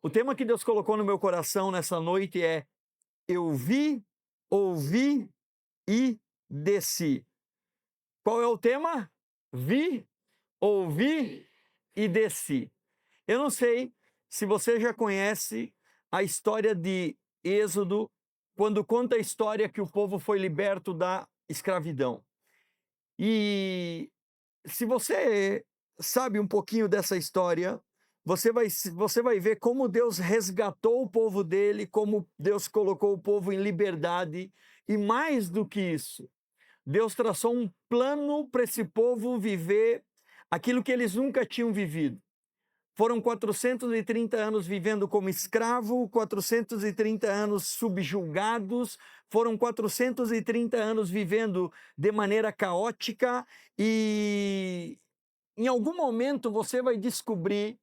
O tema que Deus colocou no meu coração nessa noite é: eu vi, ouvi e desci. Qual é o tema? Vi, ouvi e desci. Eu não sei se você já conhece a história de Êxodo, quando conta a história que o povo foi liberto da escravidão. E se você sabe um pouquinho dessa história, você vai ver como Deus resgatou o povo dele, como Deus colocou o povo em liberdade, e mais do que isso, Deus traçou um plano para esse povo viver aquilo que eles nunca tinham vivido. Foram 430 anos vivendo como escravo, 430 anos subjugados, foram 430 anos vivendo de maneira caótica, e em algum momento você vai descobrir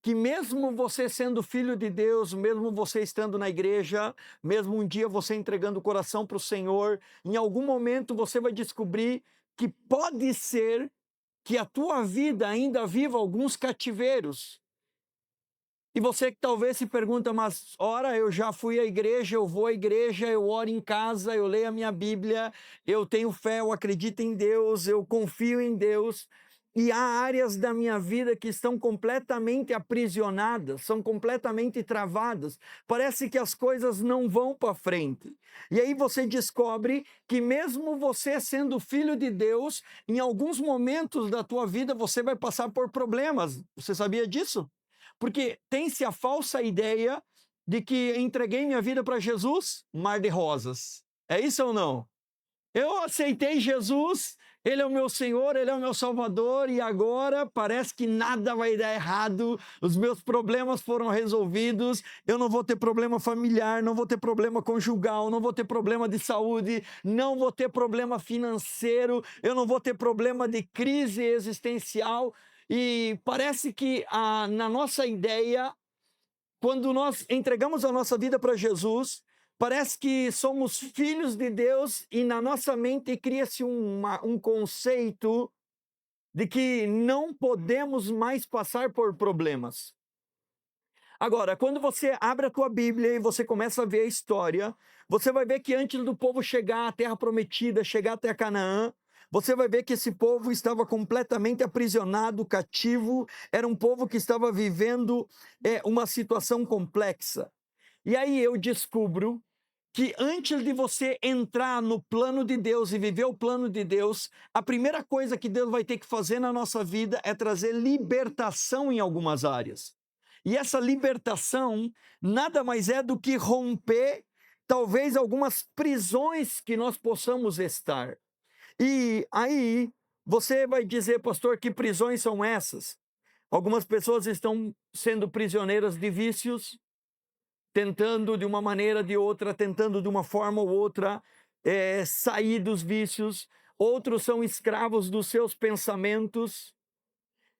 que mesmo você sendo filho de Deus, mesmo você estando na igreja, mesmo um dia você entregando o coração para o Senhor, em algum momento você vai descobrir que pode ser que a tua vida ainda viva alguns cativeiros. E você que talvez se pergunta, mas ora, eu já fui à igreja, eu vou à igreja, eu oro em casa, eu leio a minha Bíblia, eu tenho fé, eu acredito em Deus, eu confio em Deus, e há áreas da minha vida que estão completamente aprisionadas, são completamente travadas, parece que as coisas não vão para frente. E aí você descobre que mesmo você sendo filho de Deus, em alguns momentos da tua vida você vai passar por problemas. Você sabia disso? Porque tem-se a falsa ideia de que entreguei minha vida para Jesus, mar de rosas. É isso ou não? Eu aceitei Jesus, Ele é o meu Senhor, Ele é o meu Salvador, e agora parece que nada vai dar errado, os meus problemas foram resolvidos, eu não vou ter problema familiar, não vou ter problema conjugal, não vou ter problema de saúde, não vou ter problema financeiro, eu não vou ter problema de crise existencial. E parece que na nossa ideia, quando nós entregamos a nossa vida para Jesus, parece que somos filhos de Deus, e na nossa mente cria-se um conceito de que não podemos mais passar por problemas. Agora, quando você abre a tua Bíblia e você começa a ver a história, você vai ver que antes do povo chegar à terra prometida, chegar até Canaã, você vai ver que esse povo estava completamente aprisionado, cativo, era um povo que estava vivendo uma situação complexa. E aí eu descubro que antes de você entrar no plano de Deus e viver o plano de Deus, a primeira coisa que Deus vai ter que fazer na nossa vida é trazer libertação em algumas áreas. E essa libertação nada mais é do que romper talvez algumas prisões que nós possamos estar. E aí você vai dizer, pastor, que prisões são essas? Algumas pessoas estão sendo prisioneiras de vícios, tentando de uma maneira ou de outra, tentando de uma forma ou outra sair dos vícios. Outros são escravos dos seus pensamentos,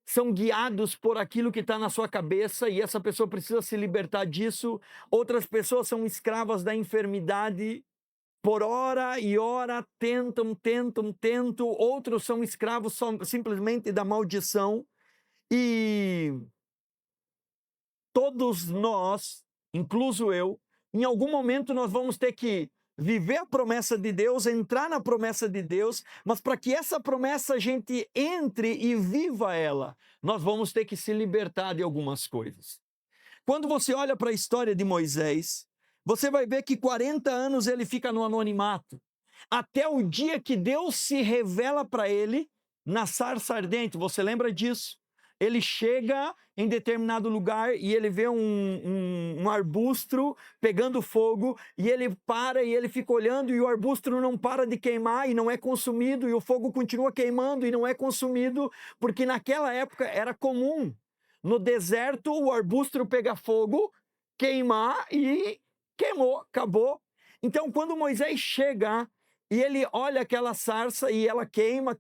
são guiados por aquilo que está na sua cabeça, e essa pessoa precisa se libertar disso. Outras pessoas são escravas da enfermidade, por hora e hora tentam. Outros são escravos simplesmente da maldição. E todos nós, incluso eu, em algum momento nós vamos ter que viver a promessa de Deus, entrar na promessa de Deus, mas para que essa promessa a gente entre e viva ela, nós vamos ter que se libertar de algumas coisas. Quando você olha para a história de Moisés, você vai ver que 40 anos ele fica no anonimato, até o dia que Deus se revela para ele na sarça ardente. Você lembra disso? Ele chega em determinado lugar e ele vê um arbusto pegando fogo, e ele para e ele fica olhando, e o arbusto não para de queimar e não é consumido, e o fogo continua queimando e não é consumido, porque naquela época era comum no deserto o arbusto pegar fogo, queimar, e queimou, acabou. Então quando Moisés chega e ele olha aquela sarça e ela queima,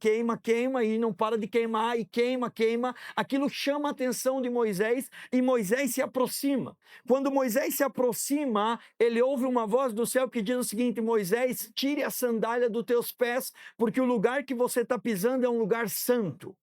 e não para de queimar, e queima, aquilo chama a atenção de Moisés, e Moisés se aproxima. Quando Moisés se aproxima, ele ouve uma voz do céu que diz o seguinte: Moisés, tire a sandália dos teus pés, porque o lugar que você está pisando é um lugar santo.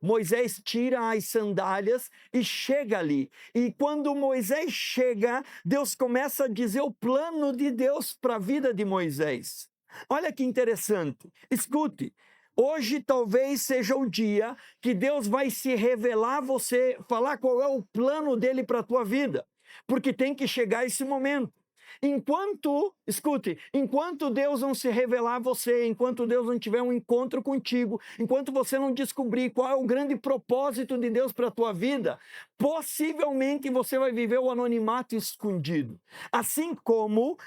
Moisés tira as sandálias e chega ali. E quando Moisés chega, Deus começa a dizer o plano de Deus para a vida de Moisés. Olha que interessante. Escute. Hoje talvez seja o dia que Deus vai se revelar a você, falar qual é o plano dele para a tua vida, porque tem que chegar esse momento. Enquanto Deus não se revelar a você, enquanto Deus não tiver um encontro contigo, enquanto você não descobrir qual é o grande propósito de Deus para a tua vida, possivelmente você vai viver o anonimato escondido. Assim como,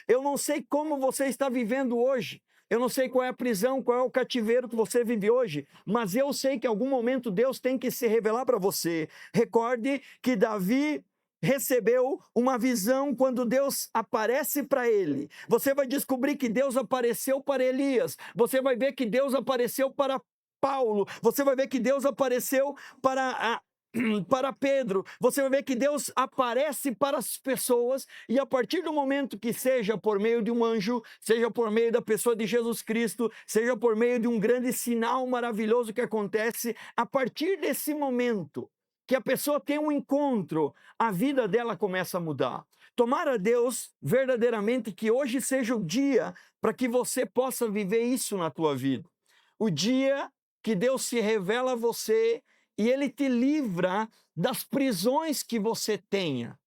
eu não sei como você está vivendo hoje. Eu não sei qual é a prisão, qual é o cativeiro que você vive hoje, mas eu sei que em algum momento Deus tem que se revelar para você. Recorde que Davi recebeu uma visão quando Deus aparece para ele. Você vai descobrir que Deus apareceu para Elias. Você vai ver que Deus apareceu para Paulo. Você vai ver que Deus apareceu para Pedro. Você vai ver que Deus aparece para as pessoas, e a partir do momento que seja por meio de um anjo, seja por meio da pessoa de Jesus Cristo, seja por meio de um grande sinal maravilhoso que acontece, a partir desse momento que a pessoa tem um encontro, a vida dela começa a mudar. Tomara Deus verdadeiramente que hoje seja o dia para que você possa viver isso na tua vida. O dia que Deus se revela a você e Ele te livra das prisões que você tenha.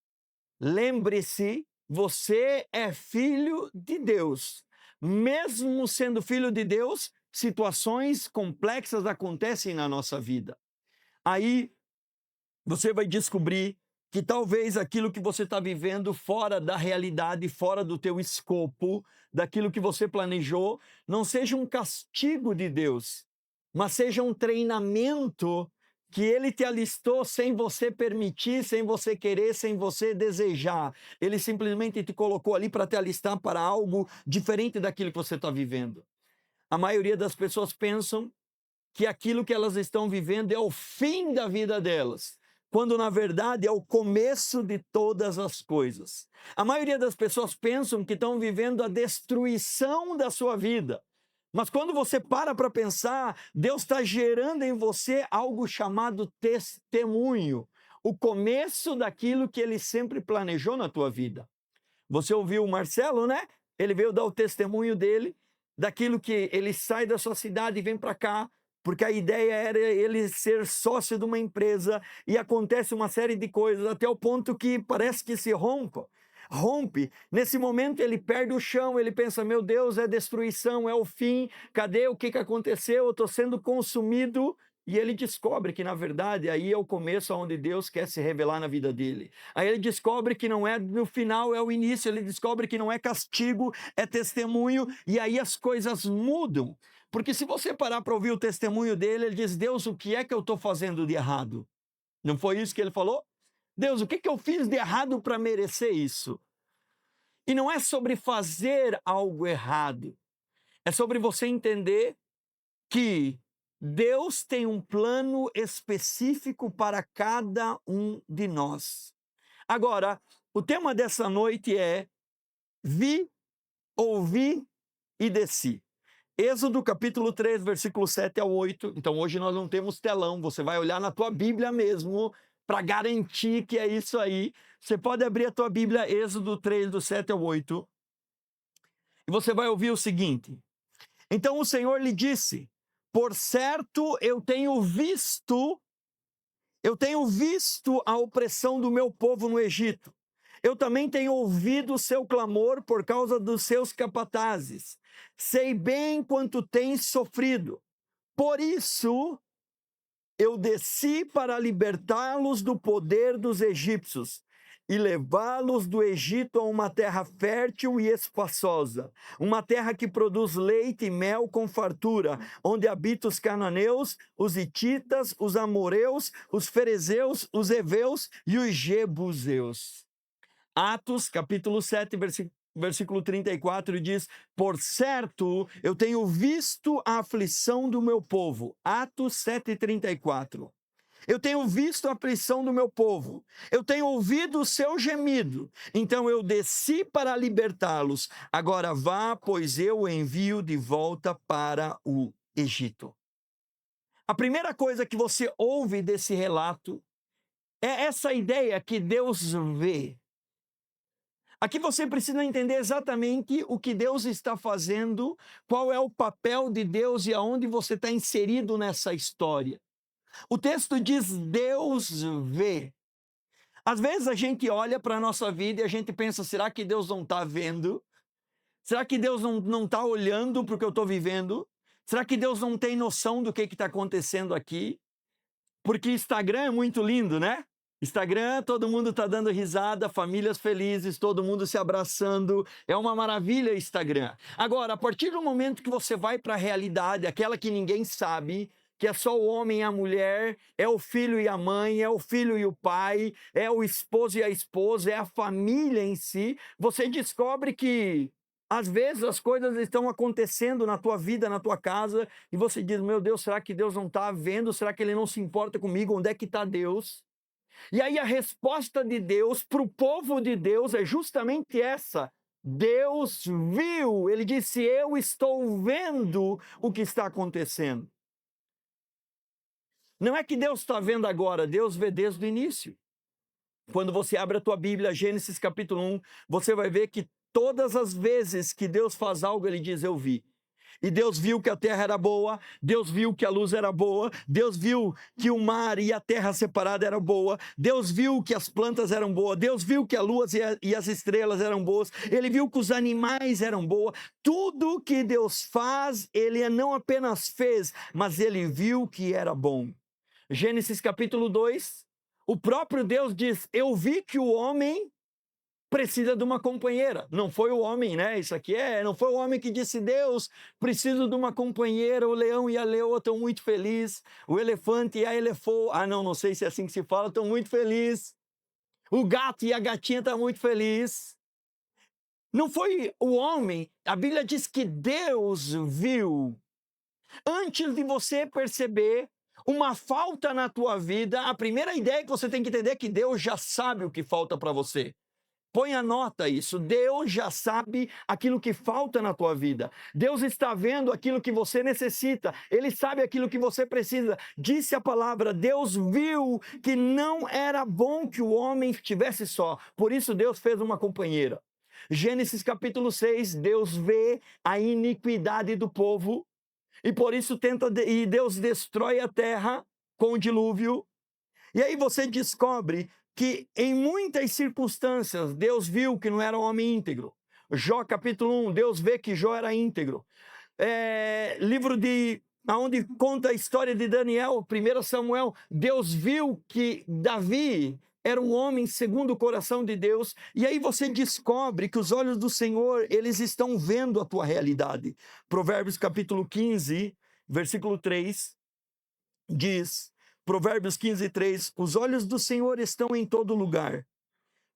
Lembre-se, você é filho de Deus. Mesmo sendo filho de Deus, situações complexas acontecem na nossa vida. Aí você vai descobrir que talvez aquilo que você está vivendo fora da realidade, fora do teu escopo, daquilo que você planejou, não seja um castigo de Deus, mas seja um treinamento que Ele te alistou sem você permitir, sem você querer, sem você desejar. Ele simplesmente te colocou ali para te alistar para algo diferente daquilo que você está vivendo. A maioria das pessoas pensam que aquilo que elas estão vivendo é o fim da vida delas, quando na verdade é o começo de todas as coisas. A maioria das pessoas pensam que estão vivendo a destruição da sua vida. Mas quando você para pensar, Deus está gerando em você algo chamado testemunho, o começo daquilo que Ele sempre planejou na tua vida. Você ouviu o Marcelo, né? Ele veio dar o testemunho dele, daquilo que ele sai da sua cidade e vem para cá, porque a ideia era ele ser sócio de uma empresa, e acontece uma série de coisas, até o ponto que parece que se rompe. Nesse momento ele perde o chão, ele pensa, meu Deus, é destruição, é o fim, cadê o que aconteceu? Eu estou sendo consumido. E ele descobre que, na verdade, aí é o começo onde Deus quer se revelar na vida dele. Aí ele descobre que não é no final, é o início. Ele descobre que não é castigo, é testemunho. E aí as coisas mudam. Porque se você parar para ouvir o testemunho dele, ele diz, Deus, o que é que eu estou fazendo de errado? Não foi isso que ele falou? Deus, o que eu fiz de errado para merecer isso? E não é sobre fazer algo errado. É sobre você entender que Deus tem um plano específico para cada um de nós. Agora, o tema dessa noite é vi, ouvi e desci. Êxodo capítulo 3, versículo 7 ao 8. Então hoje nós não temos telão, você vai olhar na tua Bíblia mesmo para garantir que é isso aí. Você pode abrir a tua Bíblia, Êxodo 3, do 7 ao 8. E você vai ouvir o seguinte. Então o Senhor lhe disse, por certo eu tenho visto a opressão do meu povo no Egito. Eu também tenho ouvido o seu clamor por causa dos seus capatazes. Sei bem quanto tens sofrido. Por isso, eu desci para libertá-los do poder dos egípcios e levá-los do Egito a uma terra fértil e espaçosa, uma terra que produz leite e mel com fartura, onde habitam os cananeus, os hititas, os amoreus, os ferezeus, os heveus e os jebuseus. Atos, capítulo 7, versículo 34, diz, por certo, eu tenho visto a aflição do meu povo. Atos 7:34. Eu tenho visto a aflição do meu povo, eu tenho ouvido o seu gemido, então eu desci para libertá-los. Agora vá, pois eu o envio de volta para o Egito. A primeira coisa que você ouve desse relato é essa ideia que Deus vê. Aqui você precisa entender exatamente o que Deus está fazendo, qual é o papel de Deus e aonde você está inserido nessa história. O texto diz: Deus vê. Às vezes a gente olha para a nossa vida e a gente pensa: será que Deus não está vendo? Será que Deus não está olhando para o que eu estou vivendo? Será que Deus não tem noção do que está acontecendo aqui? Porque Instagram é muito lindo, né? Instagram, todo mundo está dando risada, famílias felizes, todo mundo se abraçando. É uma maravilha Instagram. Agora, a partir do momento que você vai para a realidade, aquela que ninguém sabe, que é só o homem e a mulher, é o filho e a mãe, é o filho e o pai, é o esposo e a esposa, é a família em si, você descobre que às vezes as coisas estão acontecendo na tua vida, na tua casa, e você diz: meu Deus, será que Deus não está vendo? Será que Ele não se importa comigo? Onde é que está Deus? E aí a resposta de Deus para o povo de Deus é justamente essa: Deus viu, Ele disse: eu estou vendo o que está acontecendo. Não é que Deus está vendo agora, Deus vê desde o início. Quando você abre a tua Bíblia, Gênesis capítulo 1, você vai ver que todas as vezes que Deus faz algo, Ele diz: eu vi. E Deus viu que a terra era boa, Deus viu que a luz era boa, Deus viu que o mar e a terra separada eram boa, Deus viu que as plantas eram boas, Deus viu que a lua e as estrelas eram boas, Ele viu que os animais eram boas. Tudo que Deus faz, Ele não apenas fez, mas Ele viu que era bom. Gênesis capítulo 2, o próprio Deus diz: eu vi que o homem precisa de uma companheira. Não foi o homem, né? Isso aqui não foi o homem que disse: Deus, preciso de uma companheira. O leão e a leoa estão muito felizes. O elefante e a elefoa, não sei se é assim que se fala, estão muito felizes. O gato e a gatinha estão muito felizes. Não foi o homem. A Bíblia diz que Deus viu. Antes de você perceber uma falta na tua vida, a primeira ideia que você tem que entender é que Deus já sabe o que falta para você. Põe a nota isso. Deus já sabe aquilo que falta na tua vida. Deus está vendo aquilo que você necessita. Ele sabe aquilo que você precisa. Disse a palavra: Deus viu que não era bom que o homem estivesse só. Por isso Deus fez uma companheira. Gênesis capítulo 6, Deus vê a iniquidade do povo e por isso e Deus destrói a terra com o dilúvio. E aí você descobre que em muitas circunstâncias Deus viu que não era um homem íntegro. Jó capítulo 1, Deus vê que Jó era íntegro. Livro onde conta a história de Daniel, 1 Samuel, Deus viu que Davi era um homem segundo o coração de Deus. E aí você descobre que os olhos do Senhor, eles estão vendo a tua realidade. Provérbios capítulo 15, versículo 3, diz... Provérbios 15, 3, os olhos do Senhor estão em todo lugar,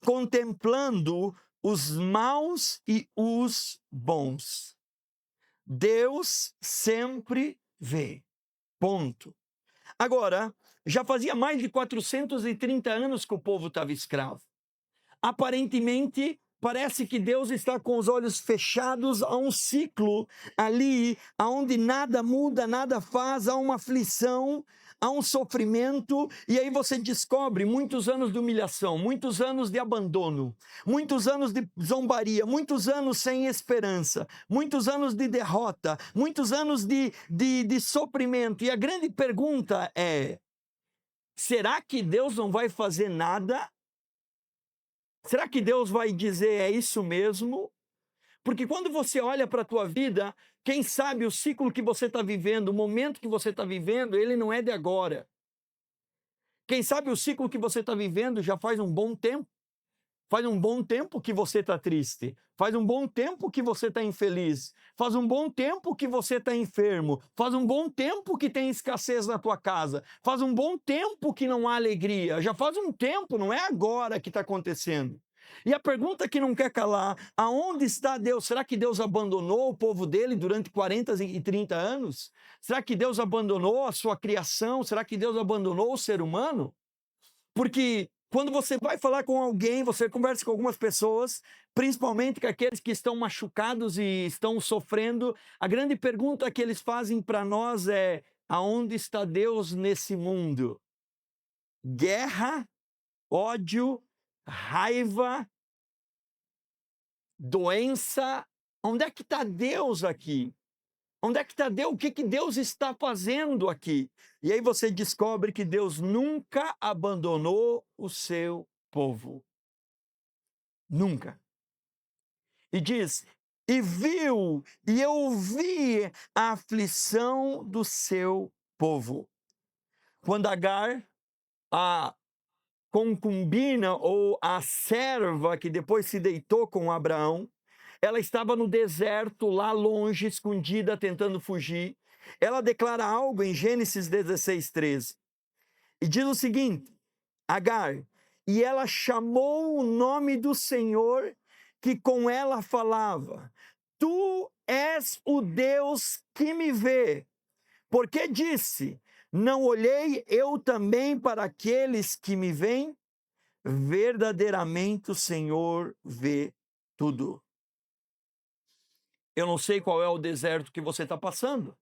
contemplando os maus e os bons. Deus sempre vê. Ponto. Agora, já fazia mais de 430 anos que o povo estava escravo. Aparentemente, parece que Deus está com os olhos fechados a um ciclo ali, onde nada muda, nada faz, há uma aflição, há um sofrimento, e aí você descobre muitos anos de humilhação, muitos anos de abandono, muitos anos de zombaria, muitos anos sem esperança, muitos anos de derrota, muitos anos de sofrimento. E a grande pergunta é: será que Deus não vai fazer nada? Será que Deus vai dizer: é isso mesmo? Porque quando você olha para a tua vida, quem sabe o ciclo que você está vivendo, o momento que você está vivendo, ele não é de agora. Quem sabe o ciclo que você está vivendo já faz um bom tempo. Faz um bom tempo que você está triste. Faz um bom tempo que você está infeliz. Faz um bom tempo que você está enfermo. Faz um bom tempo que tem escassez na tua casa. Faz um bom tempo que não há alegria. Já faz um tempo, não é agora que está acontecendo. E a pergunta que não quer calar: aonde está Deus? Será que Deus abandonou o povo dele durante 40 e 30 anos? Será que Deus abandonou a sua criação? Será que Deus abandonou o ser humano? Porque quando você vai falar com alguém, você conversa com algumas pessoas, principalmente com aqueles que estão machucados e estão sofrendo, a grande pergunta que eles fazem para nós é: Aonde está Deus nesse mundo? Guerra, ódio, raiva, doença. Onde é que está Deus aqui? Onde é que está Deus? O que Deus está fazendo aqui? E aí você descobre que Deus nunca abandonou o seu povo. Nunca. E diz, e viu, e eu vi a aflição do seu povo. Quando Agar, a concubina ou a serva que depois se deitou com Abraão, ela estava no deserto, lá longe, escondida, tentando fugir. Ela declara algo em Gênesis 16:13. E diz o seguinte, Agar, e ela chamou o nome do Senhor que com ela falava. Tu és o Deus que me vê. Porque disse, não olhei eu também para aqueles que me veem? Verdadeiramente o Senhor vê tudo. Eu não sei qual é o deserto que você está passando.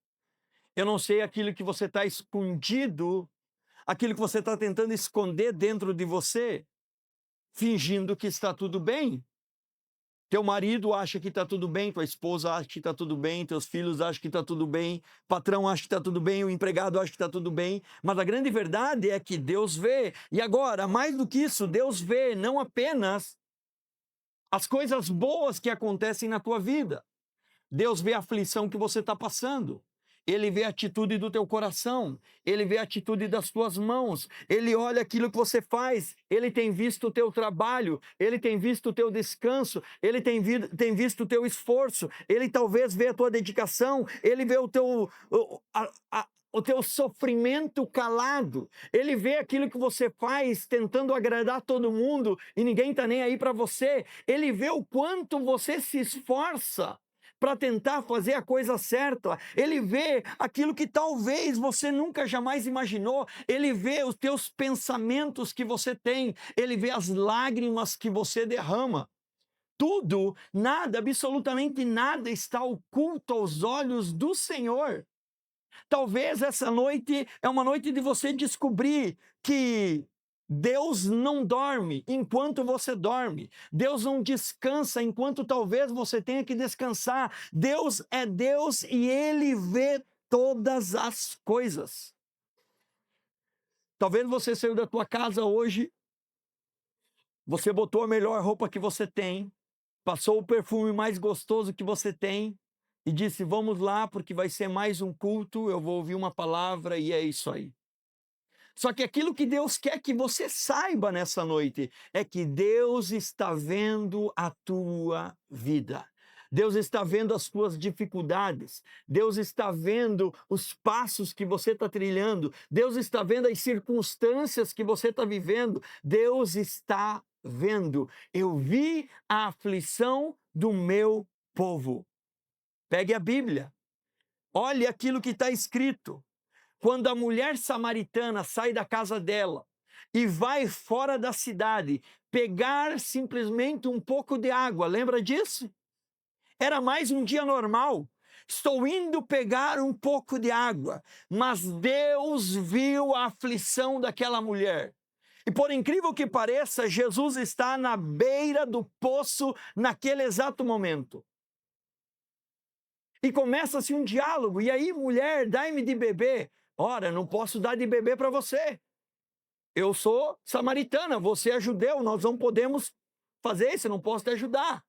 Eu não sei aquilo que você está escondido, aquilo que você está tentando esconder dentro de você, fingindo que está tudo bem. Teu marido acha que está tudo bem, tua esposa acha que está tudo bem, teus filhos acham que está tudo bem, patrão acha que está tudo bem, o empregado acha que está tudo bem, mas a grande verdade é que Deus vê. E agora, mais do que isso, Deus vê não apenas as coisas boas que acontecem na tua vida. Deus vê a aflição que você está passando. Ele vê a atitude do teu coração, Ele vê a atitude das tuas mãos, Ele olha aquilo que você faz, Ele tem visto o teu trabalho, Ele tem visto o teu descanso, Ele tem visto o teu esforço, Ele talvez vê a tua dedicação, Ele vê o teu sofrimento calado, Ele vê aquilo que você faz tentando agradar todo mundo e ninguém está nem aí para você, Ele vê o quanto você se esforça para tentar fazer a coisa certa. Ele vê aquilo que talvez você nunca jamais imaginou. Ele vê os teus pensamentos que você tem. Ele vê as lágrimas que você derrama. Tudo, nada, absolutamente nada está oculto aos olhos do Senhor. Talvez essa noite é uma noite de você descobrir que Deus não dorme enquanto você dorme. Deus não descansa enquanto talvez você tenha que descansar. Deus é Deus e Ele vê todas as coisas. Talvez você saiu da tua casa hoje, você botou a melhor roupa que você tem, passou o perfume mais gostoso que você tem e disse, vamos lá porque vai ser mais um culto, eu vou ouvir uma palavra e é isso aí. Só que aquilo que Deus quer que você saiba nessa noite é que Deus está vendo a tua vida. Deus está vendo as tuas dificuldades. Deus está vendo os passos que você está trilhando. Deus está vendo as circunstâncias que você está vivendo. Deus está vendo. Eu vi a aflição do meu povo. Pegue a Bíblia. Olhe aquilo que está escrito. Quando a mulher samaritana sai da casa dela e vai fora da cidade pegar simplesmente um pouco de água, lembra disso? Era mais um dia normal. Estou indo pegar um pouco de água, mas Deus viu a aflição daquela mulher. E por incrível que pareça, Jesus está na beira do poço naquele exato momento. E começa-se um diálogo. E aí, mulher, dai-me de beber. Ora, não posso dar de beber para você. Eu sou samaritana, você é judeu, nós não podemos fazer isso, eu não posso te ajudar.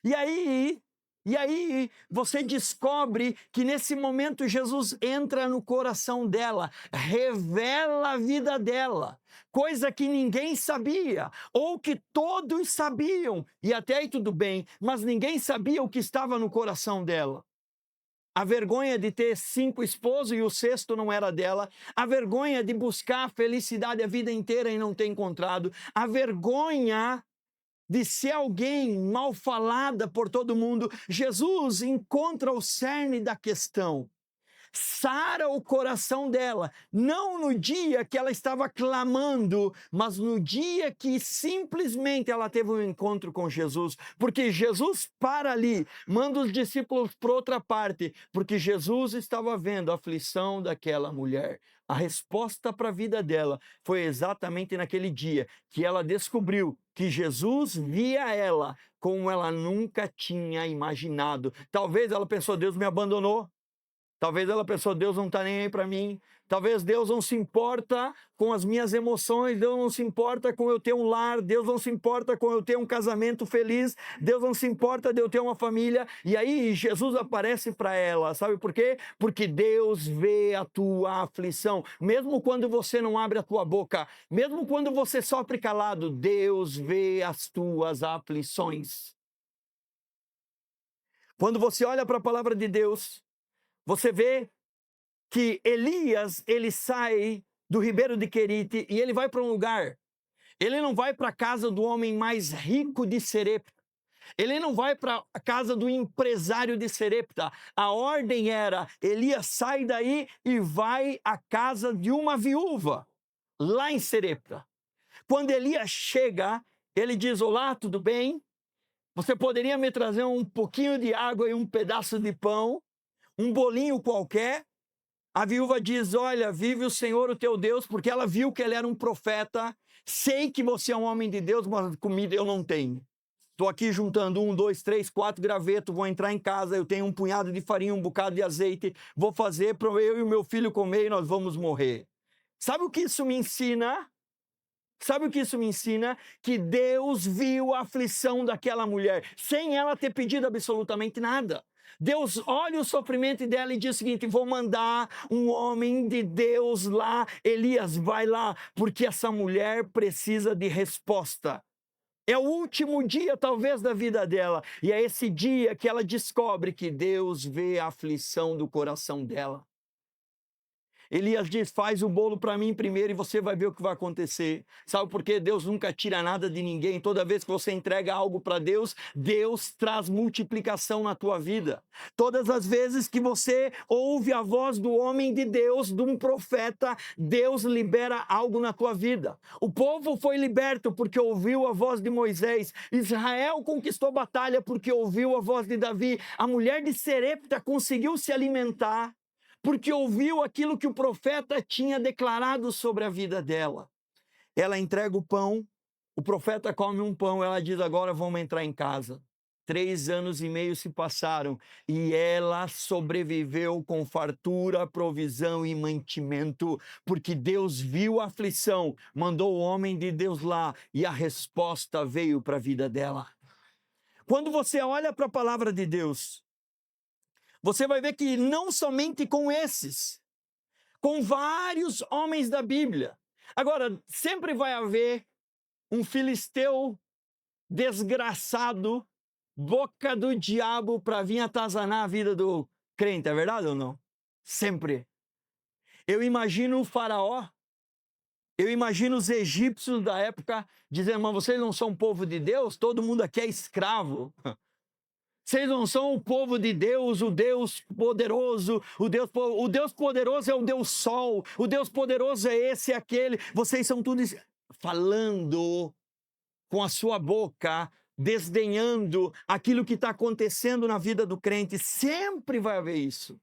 E aí você descobre que nesse momento Jesus entra no coração dela, revela a vida dela, coisa que ninguém sabia, ou que todos sabiam, e até aí tudo bem, mas ninguém sabia o que estava no coração dela. A vergonha de ter 5 esposos e o 6º não era dela. A vergonha de buscar a felicidade a vida inteira e não ter encontrado. A vergonha de ser alguém mal falada por todo mundo. Jesus encontra o cerne da questão. sara o coração dela, não no dia que ela estava clamando, mas no dia que simplesmente ela teve um encontro com Jesus, porque Jesus para ali, manda os discípulos para outra parte, porque Jesus estava vendo a aflição daquela mulher. A resposta para a vida dela foi exatamente naquele dia que ela descobriu que Jesus via ela como ela nunca tinha imaginado. Talvez ela pensou, Deus me abandonou. Talvez ela pensou, Deus não está nem aí para mim. Talvez Deus não se importa com as minhas emoções, Deus não se importa com eu ter um lar, Deus não se importa com eu ter um casamento feliz, Deus não se importa de eu ter uma família. E aí Jesus aparece para ela, sabe por quê? Porque Deus vê a tua aflição. Mesmo quando você não abre a tua boca, mesmo quando você sofre calado, Deus vê as tuas aflições. Quando você olha para a palavra de Deus, você vê que Elias, ele sai do ribeiro de Querite e ele vai para um lugar. Ele não vai para a casa do homem mais rico de Serepta. Ele não vai para a casa do empresário de Serepta. A ordem era, Elias sai daí e vai à casa de uma viúva, lá em Serepta. Quando Elias chega, ele diz, olá, tudo bem? Você poderia me trazer um pouquinho de água e um pedaço de pão? Um bolinho qualquer? A viúva diz, olha, vive o Senhor, o teu Deus, porque ela viu que ele era um profeta. Sei que você é um homem de Deus, mas comida eu não tenho. Estou aqui juntando 1, 2, 3, 4 gravetos, vou entrar em casa, eu tenho um punhado de farinha, um bocado de azeite, vou fazer para eu e o meu filho comer e nós vamos morrer. Sabe o que isso me ensina? Sabe o que isso me ensina? Que Deus viu a aflição daquela mulher, sem ela ter pedido absolutamente nada. Deus olha o sofrimento dela e diz o seguinte, vou mandar um homem de Deus lá, Elias, vai lá, porque essa mulher precisa de resposta. É o último dia, talvez, da vida dela, e é esse dia que ela descobre que Deus vê a aflição do coração dela. Elias diz, faz o bolo para mim primeiro e você vai ver o que vai acontecer. Sabe por quê? Deus nunca tira nada de ninguém. Toda vez que você entrega algo para Deus, Deus traz multiplicação na tua vida. Todas as vezes que você ouve a voz do homem de Deus, de um profeta, Deus libera algo na tua vida. O povo foi liberto porque ouviu a voz de Moisés. Israel conquistou batalha porque ouviu a voz de Davi. A mulher de Serepta conseguiu se alimentar porque ouviu aquilo que o profeta tinha declarado sobre a vida dela. Ela entrega o pão, o profeta come um pão, ela diz, agora vamos entrar em casa. 3 anos e meio se passaram e ela sobreviveu com fartura, provisão e mantimento, porque Deus viu a aflição, mandou o homem de Deus lá e a resposta veio para a vida dela. Quando você olha para a palavra de Deus, você vai ver que não somente com esses, com vários homens da Bíblia. Agora, sempre vai haver um filisteu desgraçado, boca do diabo para vir atazanar a vida do crente, é verdade ou não? Sempre. Eu imagino o faraó, eu imagino os egípcios da época dizendo, mas vocês não são povo de Deus? Todo mundo aqui é escravo. Vocês não são o povo de Deus, o Deus poderoso, o Deus poderoso é o Deus Sol, o Deus poderoso é esse e aquele. Vocês são tudo falando com a sua boca, desdenhando aquilo que está acontecendo na vida do crente. Sempre vai haver isso.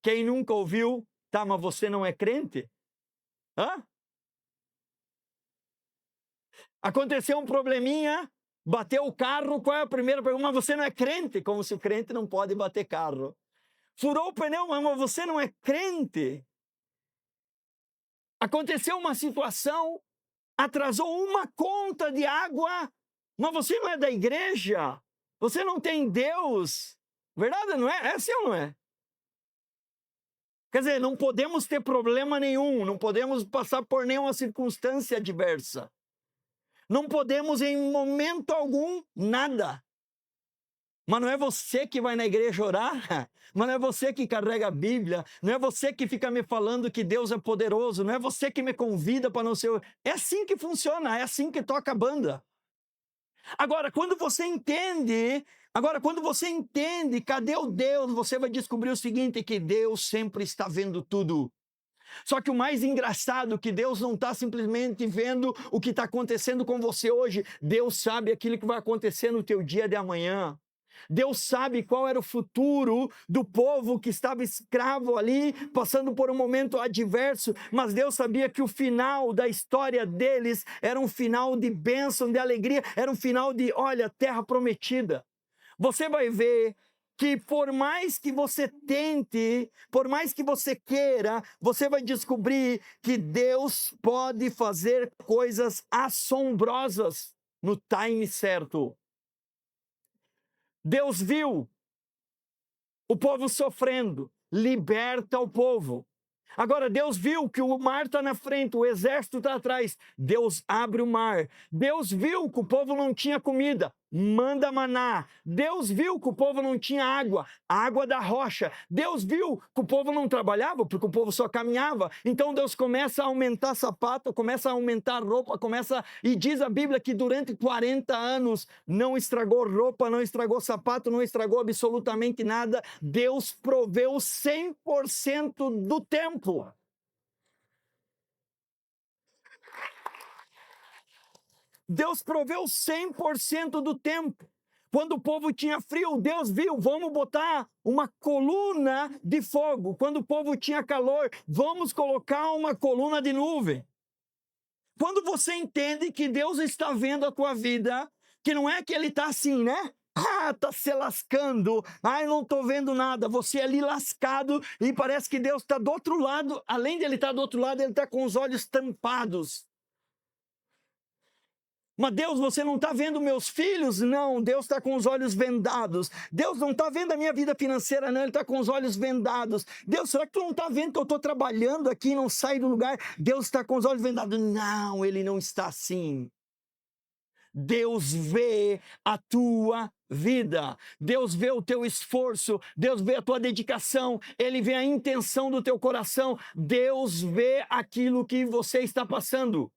Quem nunca ouviu, tá, mas você não é crente? Hã? Aconteceu um probleminha, bateu o carro, qual é a primeira pergunta? Mas você não é crente? Como se o crente não pode bater carro. Furou o pneu, mas você não é crente? Aconteceu uma situação, atrasou uma conta de água, mas você não é da igreja? Você não tem Deus? Verdade, não é? É assim ou não é? Quer dizer, não podemos ter problema nenhum, não podemos passar por nenhuma circunstância adversa. Não podemos em momento algum, nada. Mas não é você que vai na igreja orar, mas não é você que carrega a Bíblia, não é você que fica me falando que Deus é poderoso, não é você que me convida para não ser... É assim que funciona, é assim que toca a banda. Agora, quando você entende Agora, quando você entende, cadê o Deus? Você vai descobrir o seguinte, que Deus sempre está vendo tudo. Só que o mais engraçado é que Deus não está simplesmente vendo o que está acontecendo com você hoje. Deus sabe aquilo que vai acontecer no teu dia de amanhã. Deus sabe qual era o futuro do povo que estava escravo ali, passando por um momento adverso, mas Deus sabia que o final da história deles era um final de bênção, de alegria, era um final de, olha, terra prometida. Você vai ver que por mais que você tente, por mais que você queira, você vai descobrir que Deus pode fazer coisas assombrosas no time certo. Deus viu o povo sofrendo, liberta o povo. Agora, Deus viu que o mar está na frente, o exército está atrás. Deus abre o mar. Deus viu que o povo não tinha comida. Manda maná. Deus viu que o povo não tinha água, água da rocha. Deus viu que o povo não trabalhava, porque o povo só caminhava. Então Deus começa a aumentar sapato, começa a aumentar roupa, e diz a Bíblia que durante 40 anos não estragou roupa, não estragou sapato, não estragou absolutamente nada. Deus proveu 100% do tempo. Deus proveu 100% do tempo. Quando o povo tinha frio, Deus viu, vamos botar uma coluna de fogo. Quando o povo tinha calor, vamos colocar uma coluna de nuvem. Quando você entende que Deus está vendo a tua vida, que não é que Ele está assim, né? Tá se lascando, eu não estou vendo nada, você é ali lascado e parece que Deus está do outro lado, além de Ele estar do outro lado, Ele está com os olhos tampados. Mas Deus, você não está vendo meus filhos? Não, Deus está com os olhos vendados. Deus não está vendo a minha vida financeira? Não, Ele está com os olhos vendados. Deus, será que tu não está vendo que eu estou trabalhando aqui e não saio do lugar? Deus está com os olhos vendados. Não, Ele não está assim. Deus vê a tua vida, Deus vê o teu esforço, Deus vê a tua dedicação, Ele vê a intenção do teu coração, Deus vê aquilo que você está passando.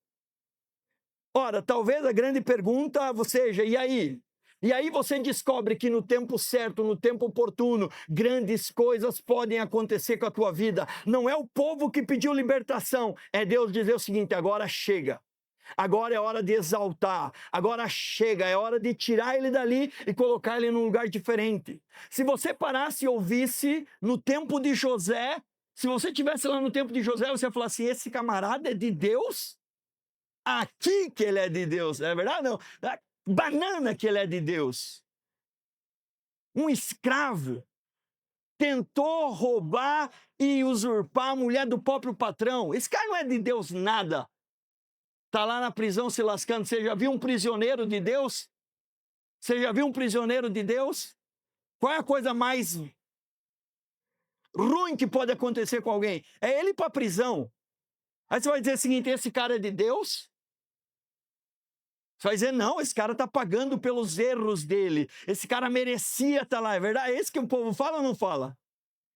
Ora, talvez a grande pergunta seja, e aí? E aí você descobre que no tempo certo, no tempo oportuno, grandes coisas podem acontecer com a tua vida. Não é o povo que pediu libertação, é Deus dizer o seguinte, agora chega. Agora é hora de exaltar, agora chega, é hora de tirar ele dali e colocar ele num lugar diferente. Se você parasse e ouvisse no tempo de José, se você estivesse lá no tempo de José, você ia falar assim, esse camarada é de Deus? Aqui que ele é de Deus, não é verdade? Não, banana que ele é de Deus. Um escravo tentou roubar e usurpar a mulher do próprio patrão. Esse cara não é de Deus nada. Está lá na prisão se lascando. Você já viu um prisioneiro de Deus? Você já viu um prisioneiro de Deus? Qual é a coisa mais ruim que pode acontecer com alguém? É ele ir para a prisão. Aí você vai dizer o seguinte, esse cara é de Deus? Você vai dizer, não, esse cara está pagando pelos erros dele. Esse cara merecia estar lá, é verdade? É isso que o povo fala ou não fala?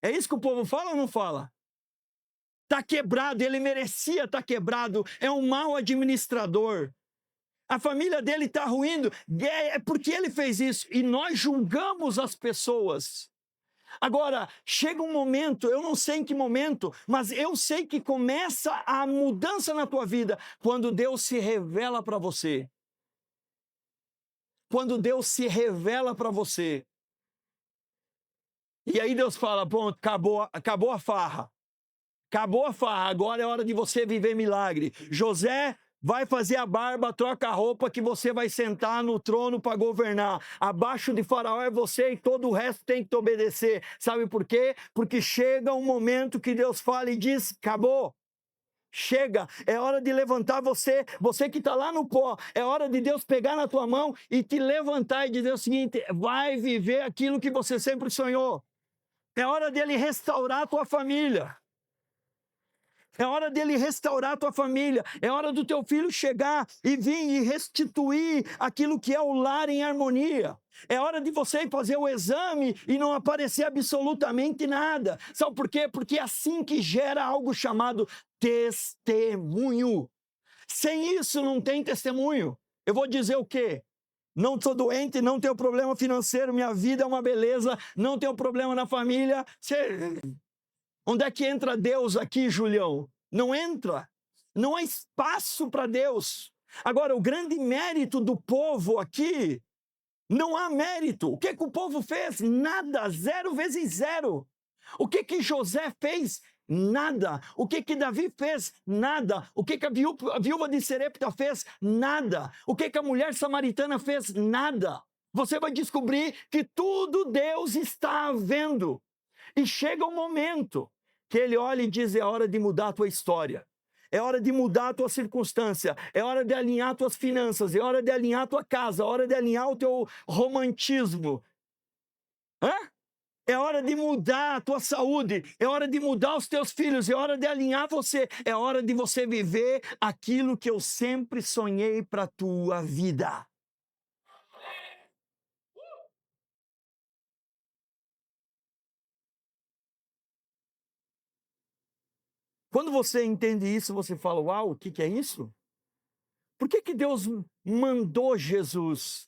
É isso que o povo fala ou não fala? Está quebrado, ele merecia estar quebrado. É um mau administrador. A família dele está ruindo. É porque ele fez isso. E nós julgamos as pessoas. Agora, chega um momento, eu não sei em que momento, mas eu sei que começa a mudança na tua vida quando Deus se revela para você. Quando Deus se revela para você. E aí Deus fala, pronto, acabou a farra. Acabou a farra, agora é hora de você viver milagre. José, vai fazer a barba, troca a roupa que você vai sentar no trono para governar. Abaixo de Faraó é você e todo o resto tem que te obedecer. Sabe por quê? Porque chega um momento que Deus fala e diz, acabou. Chega, é hora de levantar você que está lá no pó, é hora de Deus pegar na tua mão e te levantar e dizer o seguinte, vai viver aquilo que você sempre sonhou. É hora dele restaurar a tua família. É hora dele restaurar a tua família. É hora do teu filho chegar e vir e restituir aquilo que é o lar em harmonia. É hora de você ir fazer o exame e não aparecer absolutamente nada. Sabe por quê? Porque é assim que gera algo chamado testemunho. Sem isso não tem testemunho. Eu vou dizer o quê? Não sou doente, não tenho problema financeiro, minha vida é uma beleza, não tenho problema na família. Onde é que entra Deus aqui, Julião? Não entra. Não há espaço para Deus. Agora, o grande mérito do povo aqui, não há mérito. O que o povo fez? Nada, 0 vezes 0. O que José fez? Nada. O que Davi fez? Nada. O que a viúva de Serepta fez? Nada. O que a mulher samaritana fez? Nada. Você vai descobrir que tudo Deus está vendo. E chega um momento que ele olha e diz: é hora de mudar a tua história. É hora de mudar a tua circunstância, é hora de alinhar tuas finanças, é hora de alinhar a tua casa, é hora de alinhar o teu romantismo. É hora de mudar a tua saúde, é hora de mudar os teus filhos, é hora de alinhar você, é hora de você viver aquilo que eu sempre sonhei para a tua vida. Quando você entende isso, você fala: uau, o que é isso? Por que Deus mandou Jesus?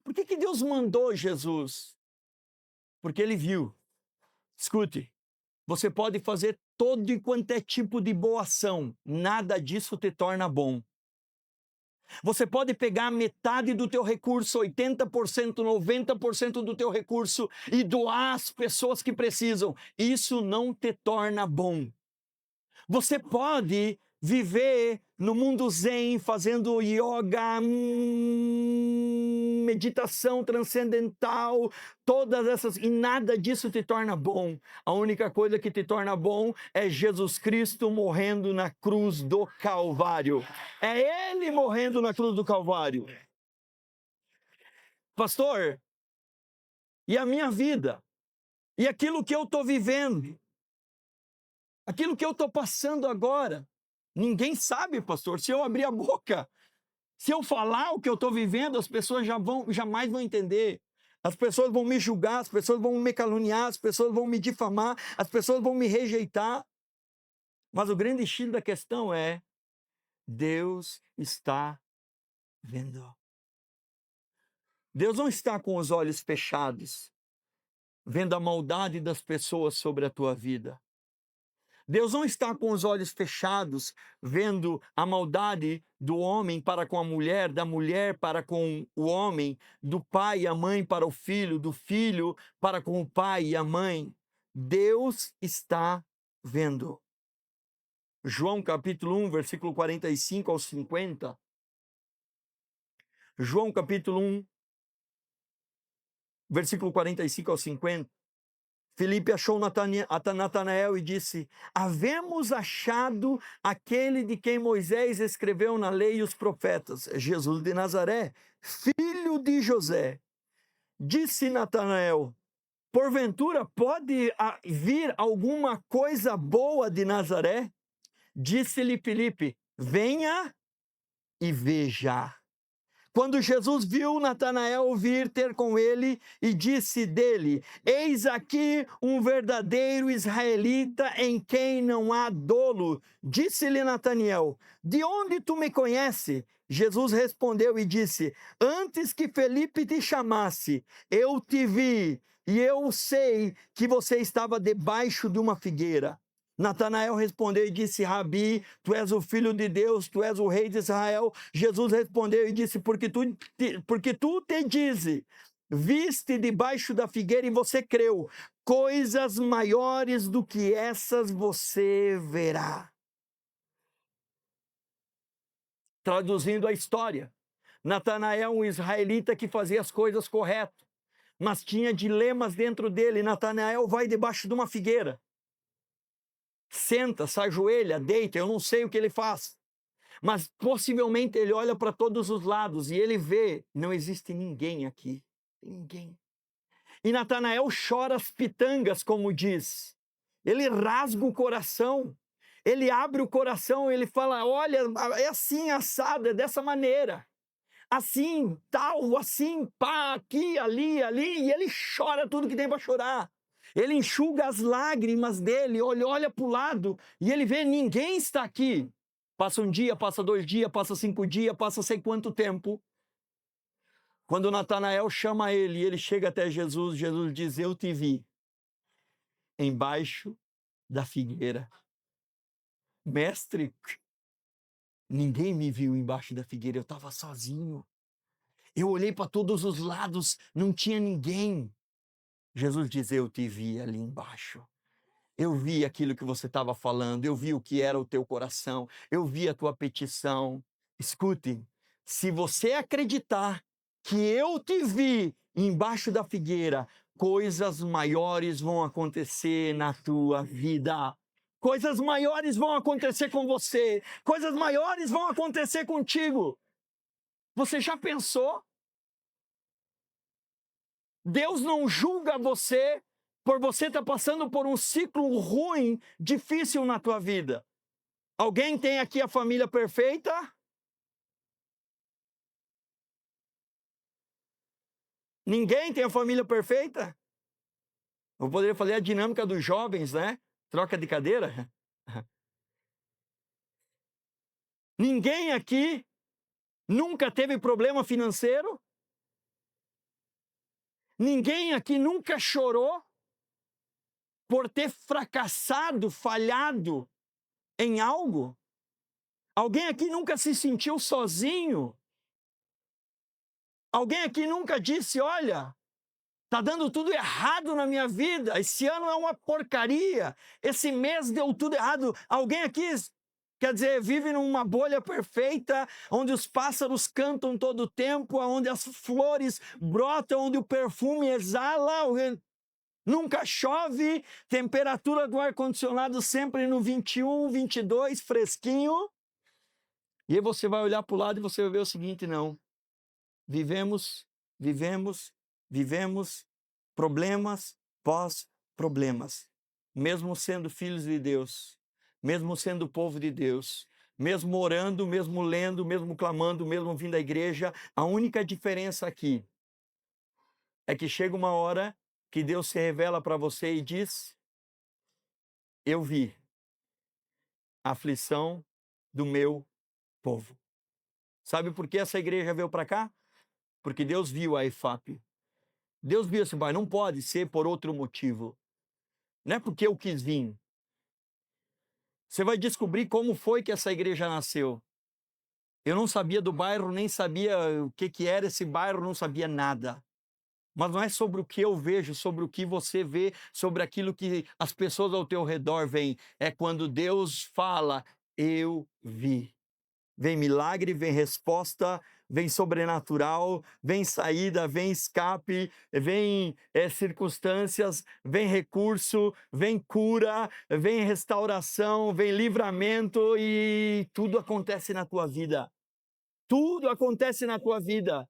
Por que Deus mandou Jesus? Porque ele viu. Escute, você pode fazer todo e quanto é tipo de boa ação, nada disso te torna bom. Você pode pegar metade do teu recurso, 80%, 90% do teu recurso e doar às pessoas que precisam. Isso não te torna bom. Você pode viver no mundo zen, fazendo yoga, meditação transcendental, todas essas, e nada disso te torna bom. A única coisa que te torna bom é Jesus Cristo morrendo na cruz do Calvário. É Ele morrendo na cruz do Calvário. Pastor, e a minha vida? E aquilo que eu estou vivendo? Aquilo que eu estou passando agora? Ninguém sabe, pastor. Se eu abrir a boca, se eu falar o que eu estou vivendo, as pessoas jamais vão entender. As pessoas vão me julgar, as pessoas vão me caluniar, as pessoas vão me difamar, as pessoas vão me rejeitar. Mas o grande X da questão é: Deus está vendo. Deus não está com os olhos fechados, vendo a maldade das pessoas sobre a tua vida. Deus não está com os olhos fechados, vendo a maldade do homem para com a mulher, da mulher para com o homem, do pai e a mãe para o filho, do filho para com o pai e a mãe. Deus está vendo. João capítulo 1, versículo 45 ao 50. João capítulo 1, versículo 45 ao 50. Filipe achou Natanael e disse: havemos achado aquele de quem Moisés escreveu na lei e os profetas, Jesus de Nazaré, filho de José. Disse Natanael: porventura pode vir alguma coisa boa de Nazaré? Disse-lhe Filipe: venha e veja. Quando Jesus viu Natanael vir ter com ele e disse dele: eis aqui um verdadeiro israelita em quem não há dolo. Disse-lhe Natanael: de onde tu me conheces? Jesus respondeu e disse: antes que Felipe te chamasse, eu te vi e eu sei que você estava debaixo de uma figueira. Natanael respondeu e disse: Rabi, tu és o filho de Deus, tu és o rei de Israel. Jesus respondeu e disse: porque tu te dizes, viste debaixo da figueira e você creu, coisas maiores do que essas você verá. Traduzindo a história, Natanael, um israelita que fazia as coisas corretas, mas tinha dilemas dentro dele. Natanael vai debaixo de uma figueira. Senta, se ajoelha, deita, eu não sei o que ele faz. Mas possivelmente ele olha para todos os lados e ele vê: não existe ninguém aqui. Ninguém. E Natanael chora as pitangas, como diz. Ele rasga o coração. Ele abre o coração e ele fala: olha, é assim, assado, é dessa maneira. Assim, tal, assim, pá, aqui, ali, e ele chora tudo que tem para chorar. Ele enxuga as lágrimas dele, olha para o lado e ele vê: ninguém está aqui. Passa um dia, passa 2 dias, passa 5 dias, passa sei quanto tempo. Quando Natanael chama ele e ele chega até Jesus, Jesus diz: eu te vi embaixo da figueira. Mestre, ninguém me viu embaixo da figueira, eu estava sozinho. Eu olhei para todos os lados, não tinha ninguém. Jesus diz: eu te vi ali embaixo. Eu vi aquilo que você estava falando, eu vi o que era o teu coração, eu vi a tua petição. Escute, se você acreditar que eu te vi embaixo da figueira, coisas maiores vão acontecer na tua vida. Coisas maiores vão acontecer com você, coisas maiores vão acontecer contigo. Você já pensou? Deus não julga você por você estar passando por um ciclo ruim, difícil na tua vida. Alguém tem aqui a família perfeita? Ninguém tem a família perfeita? Eu poderia fazer a dinâmica dos jovens, né? Troca de cadeira. Ninguém aqui nunca teve problema financeiro? Ninguém aqui nunca chorou por ter fracassado, falhado em algo? Alguém aqui nunca se sentiu sozinho? Alguém aqui nunca disse: olha, tá dando tudo errado na minha vida, esse ano é uma porcaria, esse mês deu tudo errado. Alguém aqui, quer dizer, vive numa bolha perfeita, onde os pássaros cantam todo o tempo, onde as flores brotam, onde o perfume exala, nunca chove, temperatura do ar-condicionado sempre no 21, 22, fresquinho. E aí você vai olhar para o lado e você vai ver o seguinte: não. Vivemos problemas pós problemas. Mesmo sendo filhos de Deus, mesmo sendo povo de Deus, mesmo orando, mesmo lendo, mesmo clamando, mesmo vindo à igreja, a única diferença aqui é que chega uma hora que Deus se revela para você e diz: eu vi a aflição do meu povo. Sabe por que essa igreja veio para cá? Porque Deus viu a EFAP. Deus viu assim: não pode ser por outro motivo. Não é porque eu quis vir. Você vai descobrir como foi que essa igreja nasceu. Eu não sabia do bairro, nem sabia o que era esse bairro, não sabia nada. Mas não é sobre o que eu vejo, sobre o que você vê, sobre aquilo que as pessoas ao teu redor veem. É quando Deus fala: eu vi. Vem milagre, vem resposta, vem sobrenatural, vem saída, vem escape, vem circunstâncias, vem recurso, vem cura, vem restauração, vem livramento e tudo acontece na tua vida. Tudo acontece na tua vida.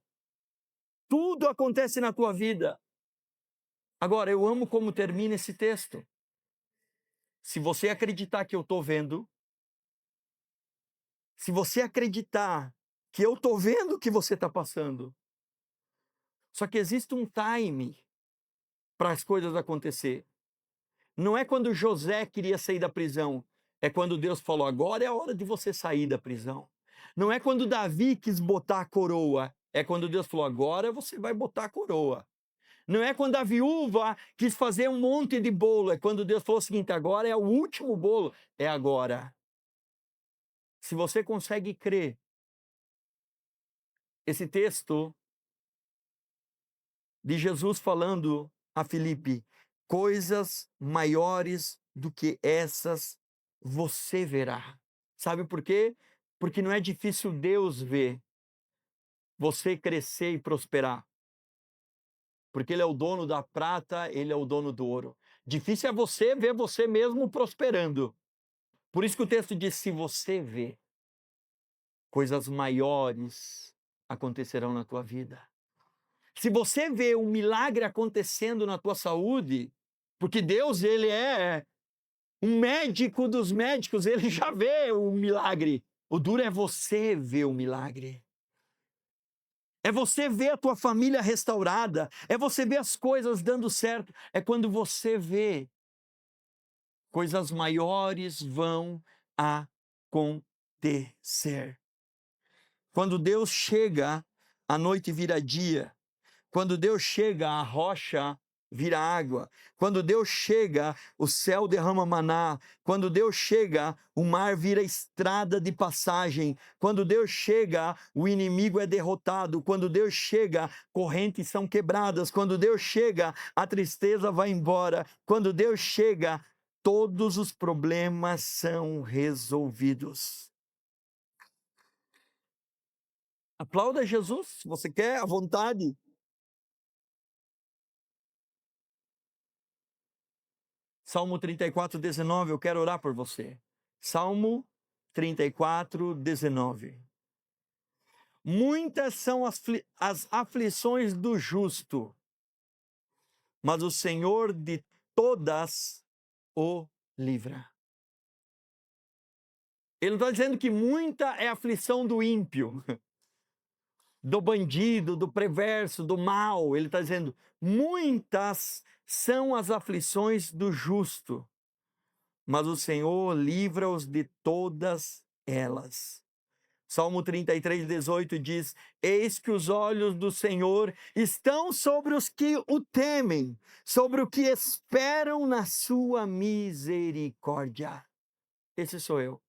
Tudo acontece na tua vida. Agora, eu amo como termina esse texto. Se você acreditar que eu estou vendo, se você acreditar que eu estou vendo o que você está passando, só que existe um time para as coisas acontecer. Não é quando José queria sair da prisão, é quando Deus falou: agora é a hora de você sair da prisão. Não é quando Davi quis botar a coroa, é quando Deus falou: agora você vai botar a coroa. Não é quando a viúva quis fazer um monte de bolo, é quando Deus falou o seguinte: agora é o último bolo, é agora. Se você consegue crer, esse texto de Jesus falando a Filipe: coisas maiores do que essas você verá. Sabe por quê? Porque não é difícil Deus ver você crescer e prosperar. Porque Ele é o dono da prata, Ele é o dono do ouro. Difícil é você ver você mesmo prosperando. Por isso que o texto diz: se você vê, coisas maiores acontecerão na tua vida. Se você vê um milagre acontecendo na tua saúde, porque Deus, Ele é um médico dos médicos, Ele já vê o milagre. O duro é você ver o milagre. É você ver a tua família restaurada. É você ver as coisas dando certo. É quando você vê, coisas maiores vão acontecer. Quando Deus chega a noite vira dia. Quando Deus chega, a rocha vira água. Quando Deus chega, o céu derrama maná. Quando Deus chega, o mar vira estrada de passagem. Quando Deus chega, o inimigo é derrotado. Quando Deus chega, correntes são quebradas. Quando Deus chega, a tristeza vai embora. Quando Deus chega, todos os problemas são resolvidos. Aplauda Jesus, se você quer, à vontade. Salmo 34, 19, eu quero orar por você. Salmo 34, 19. Muitas são as aflições do justo, mas o Senhor de todas o livra. Ele está dizendo que muita é a aflição do ímpio, do bandido, do perverso, do mal. Ele está dizendo, muitas são as aflições do justo, mas o Senhor livra-os de todas elas. Salmo 33, 18 diz, eis que os olhos do Senhor estão sobre os que o temem, sobre o que esperam na sua misericórdia. Esse sou eu.